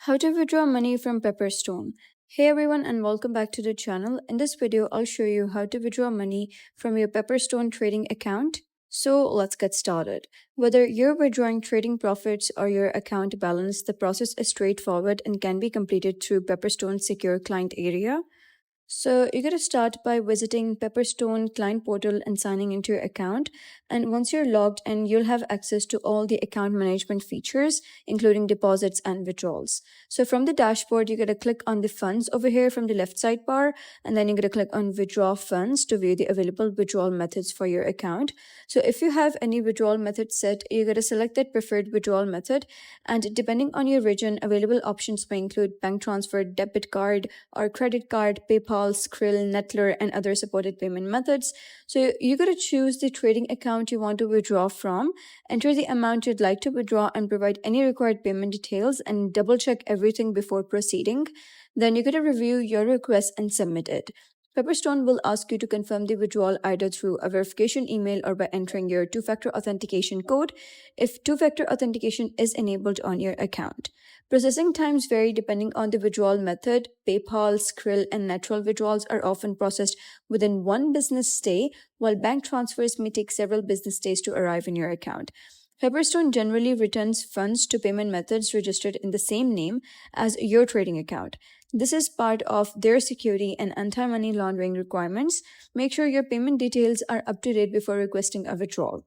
How to withdraw money from Pepperstone. Hey everyone and welcome back to the channel. In this video, I'll show you how to withdraw money from your Pepperstone trading account. So let's get started. Whether you're withdrawing trading profits or your account balance, the process is straightforward and can be completed through Pepperstone's secure client area. So you're going to start by visiting Pepperstone client portal and signing into your account. And once you're logged in, you'll have access to all the account management features, including deposits and withdrawals. So from the dashboard, you're going to click on the funds over here from the left sidebar, and then you're going to click on withdraw funds to view the available withdrawal methods for your account. So if you have any withdrawal method set, you're going to select that preferred withdrawal method. And depending on your region, available options may include bank transfer, debit card, or credit card, PayPal, Skrill, Nettler, and other supported payment methods. So you got to choose the trading account you want to withdraw from, enter the amount you'd like to withdraw, and provide any required payment details, and double check everything before proceeding. Then you got to review your request and submit it. Pepperstone will ask you to confirm the withdrawal either through a verification email or by entering your two-factor authentication code if two-factor authentication is enabled on your account. Processing times vary depending on the withdrawal method. PayPal, Skrill, and Nettler withdrawals are often processed within one business day, while bank transfers may take several business days to arrive in your account. Pepperstone generally returns funds to payment methods registered in the same name as your trading account. This is part of their security and anti-money laundering requirements. Make sure your payment details are up to date before requesting a withdrawal.